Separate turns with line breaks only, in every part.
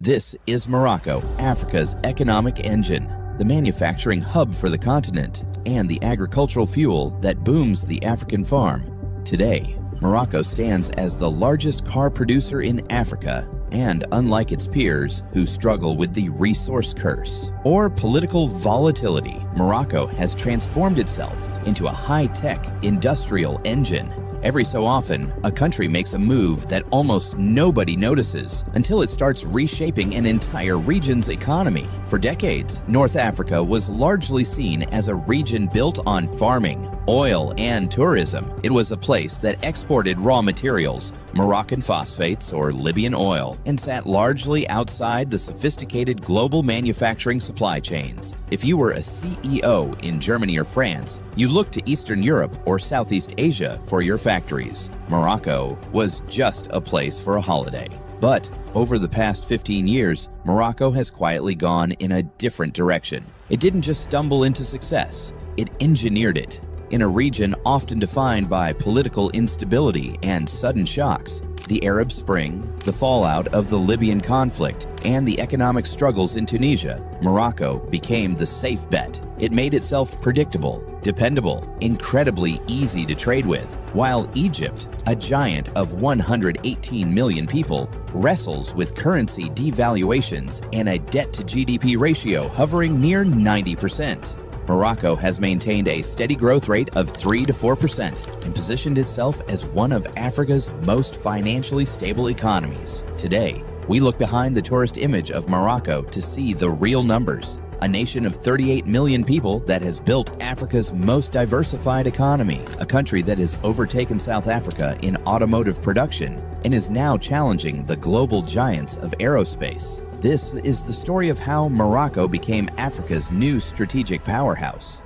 This is Morocco, Africa's economic engine, the manufacturing hub for the continent, and the agricultural fuel that booms the African farm. Today, Morocco stands as the largest car producer in Africa, and unlike its peers who struggle with the resource curse or political volatility, Morocco has transformed itself into a high-tech industrial engine. Every so often, a country makes a move that almost nobody notices until it starts reshaping an entire region's economy. For decades, North Africa was largely seen as a region built on farming, oil, and tourism. It was a place that exported raw materials, Moroccan phosphates or Libyan oil, and sat largely outside the sophisticated global manufacturing supply chains. If you were a CEO in Germany or France, you looked to Eastern Europe or Southeast Asia for your factories. Morocco was just a place for a holiday. But over the past 15 years, Morocco has quietly gone in a different direction. It didn't just stumble into success, it engineered it. In a region often defined by political instability and sudden shocks, the Arab Spring, the fallout of the Libyan conflict, and the economic struggles in Tunisia, Morocco became the safe bet. It made itself predictable, dependable, incredibly easy to trade with, while Egypt, a giant of 118 million people, wrestles with currency devaluations and a debt-to-GDP ratio hovering near 90%. Morocco has maintained a steady growth rate of 3 to 4% and positioned itself as one of Africa's most financially stable economies. Today, we look behind the tourist image of Morocco to see the real numbers. A nation of 38 million people that has built Africa's most diversified economy, a country that has overtaken South Africa in automotive production and is now challenging the global giants of aerospace. This is the story of how Morocco became Africa's new strategic powerhouse.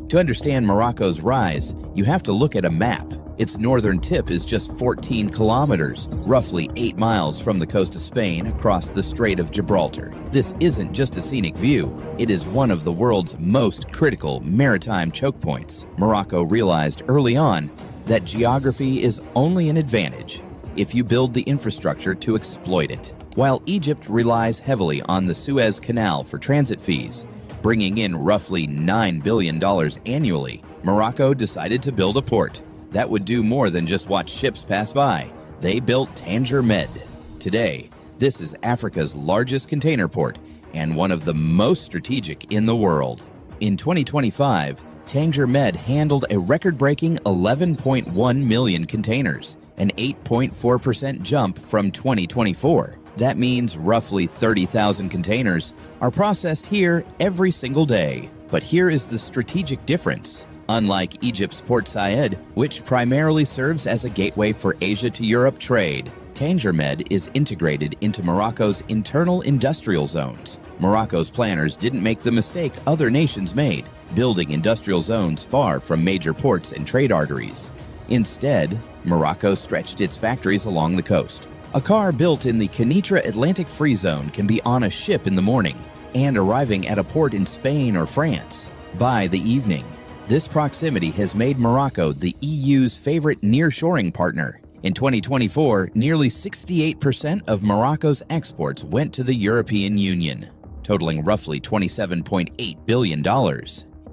To understand Morocco's rise, you have to look at a map. Its northern tip is just 14 kilometers, roughly 8 miles from the coast of Spain across the Strait of Gibraltar. This isn't just a scenic view, it is one of the world's most critical maritime choke points. Morocco realized early on that geography is only an advantage if you build the infrastructure to exploit it. While Egypt relies heavily on the Suez Canal for transit fees, bringing in roughly $9 billion annually, Morocco decided to build a port that would do more than just watch ships pass by. They built Tanger Med. Today, this is Africa's largest container port and one of the most strategic in the world. In 2025, Tanger Med handled a record-breaking 11.1 million containers, an 8.4% jump from 2024. That means roughly 30,000 containers are processed here every single day. But here is the strategic difference. Unlike Egypt's Port Said, which primarily serves as a gateway for Asia to Europe trade, Tanger Med is integrated into Morocco's internal industrial zones. Morocco's planners didn't make the mistake other nations made, building industrial zones far from major ports and trade arteries. Instead, Morocco stretched its factories along the coast. A car built in the Kenitra Atlantic Free Zone can be on a ship in the morning and arriving at a port in Spain or France by the evening. This proximity has made Morocco the EU's favorite nearshoring partner. In 2024, nearly 68% of Morocco's exports went to the European Union, totaling roughly $27.8 billion.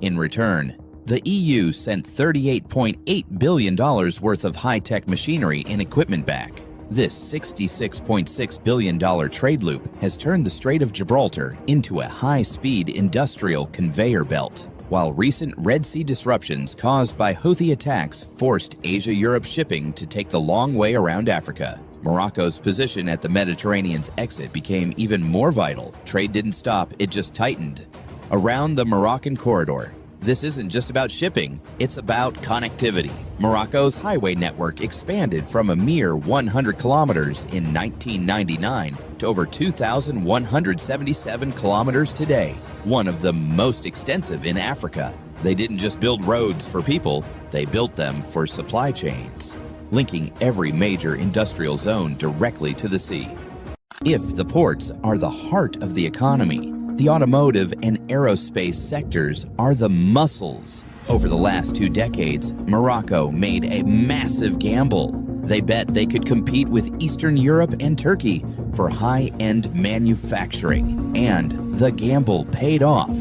In return, the EU sent $38.8 billion worth of high-tech machinery and equipment back. This $66.6 billion trade loop has turned the Strait of Gibraltar into a high-speed industrial conveyor belt. While recent Red Sea disruptions caused by Houthi attacks forced Asia-Europe shipping to take the long way around Africa, Morocco's position at the Mediterranean's exit became even more vital. Trade didn't stop, it just tightened. Around the Moroccan corridor, this isn't just about shipping, it's about connectivity. Morocco's highway network expanded from a mere 100 kilometers in 1999 to over 2,177 kilometers today, one of the most extensive in Africa. They didn't just build roads for people, they built them for supply chains, linking every major industrial zone directly to the sea. If the ports are the heart of the economy, the automotive and aerospace sectors are the muscles. Over the last 2 decades, Morocco made a massive gamble. They bet they could compete with Eastern Europe and Turkey for high-end manufacturing, and the gamble paid off.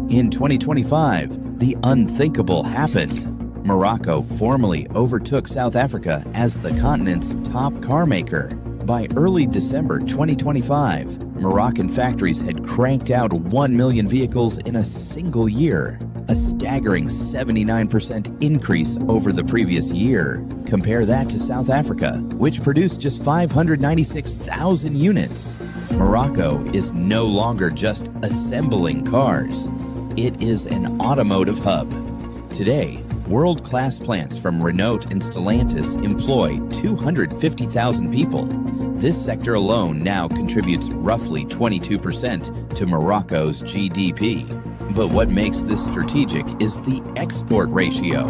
In 2025, the unthinkable happened. Morocco formally overtook South Africa as the continent's top car maker. By early December 2025, Moroccan factories had cranked out 1 million vehicles in a single year, a staggering 79% increase over the previous year. Compare that to South Africa, which produced just 596,000 units. Morocco is no longer just assembling cars. It is an automotive hub. Today, world-class plants from Renault and Stellantis employ 250,000 people. This sector alone now contributes roughly 22% to Morocco's GDP. But what makes this strategic is the export ratio.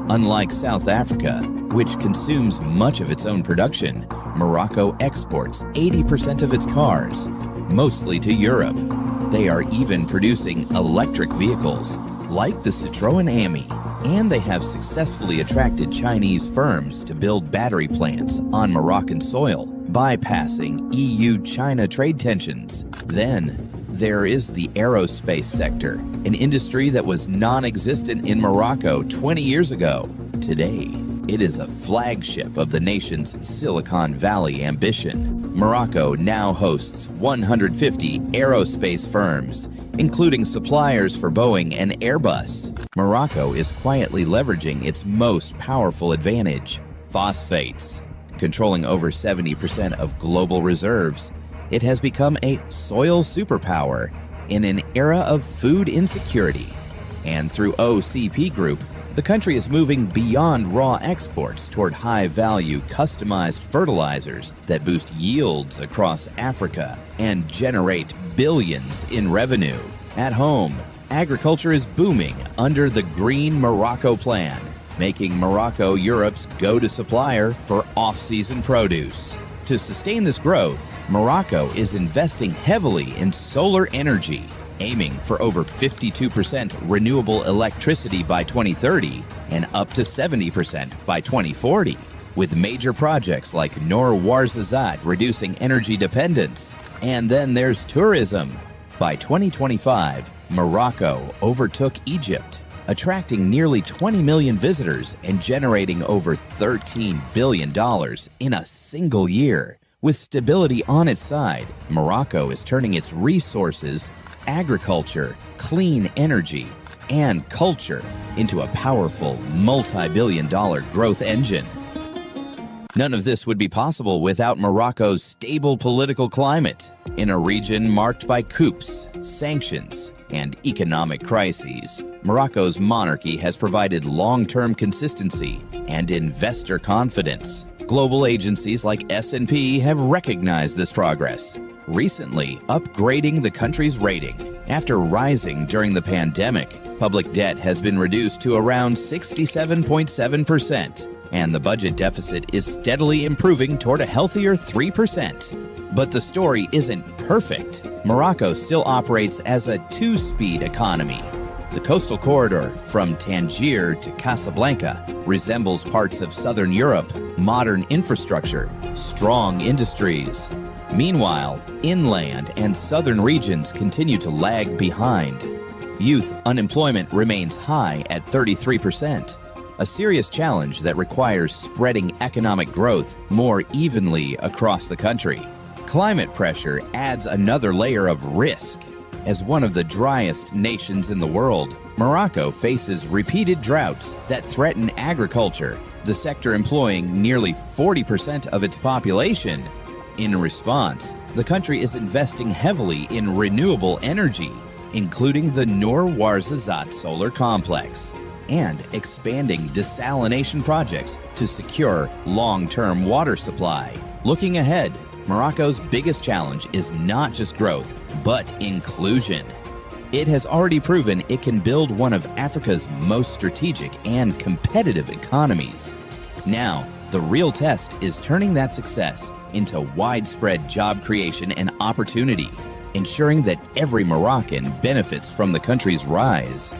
Unlike South Africa, which consumes much of its own production, Morocco exports 80% of its cars, mostly to Europe. They are even producing electric vehicles, like the Citroën Ami, and they have successfully attracted Chinese firms to build battery plants on Moroccan soil, bypassing EU-China trade tensions. Then, there is the aerospace sector, an industry that was non-existent in Morocco 20 years ago. Today, it is a flagship of the nation's Silicon Valley ambition. Morocco now hosts 150 aerospace firms, including suppliers for Boeing and Airbus. Morocco is quietly leveraging its most powerful advantage, phosphates. Controlling over 70% of global reserves, it has become a soil superpower in an era of food insecurity. And through OCP Group, the country is moving beyond raw exports toward high-value, customized fertilizers that boost yields across Africa and generate billions in revenue. At home, agriculture is booming under the Green Morocco Plan, making Morocco Europe's go-to supplier for off-season produce. To sustain this growth, Morocco is investing heavily in solar energy, aiming for over 52% renewable electricity by 2030 and up to 70% by 2040, with major projects like Noor Ouarzazate reducing energy dependence. And then there's tourism. By 2025, Morocco overtook Egypt, attracting nearly 20 million visitors and generating over $13 billion in a single year. With stability on its side, Morocco is turning its resources, agriculture, clean energy, and culture into a powerful multi-billion-dollar growth engine. None of this would be possible without Morocco's stable political climate. In a region marked by coups, sanctions, and economic crises, Morocco's monarchy has provided long-term consistency and investor confidence. Global agencies like S&P have recognized this progress, recently upgrading the country's rating. After rising during the pandemic, public debt has been reduced to around 67.7%, and the budget deficit is steadily improving toward a healthier 3%. But the story isn't perfect. Morocco still operates as a two-speed economy. The coastal corridor from Tangier to Casablanca resembles parts of southern Europe, modern infrastructure, strong industries. Meanwhile, inland and southern regions continue to lag behind. Youth unemployment remains high at 33%, a serious challenge that requires spreading economic growth more evenly across the country. Climate pressure adds another layer of risk. As one of the driest nations in the world, Morocco faces repeated droughts that threaten agriculture, the sector employing nearly 40% of its population. In response, the country is investing heavily in renewable energy, including the Noor Ouarzazate solar complex, and expanding desalination projects to secure long-term water supply. Looking ahead, Morocco's biggest challenge is not just growth, but inclusion. It has already proven it can build one of Africa's most strategic and competitive economies. Now, the real test is turning that success into widespread job creation and opportunity, ensuring that every Moroccan benefits from the country's rise.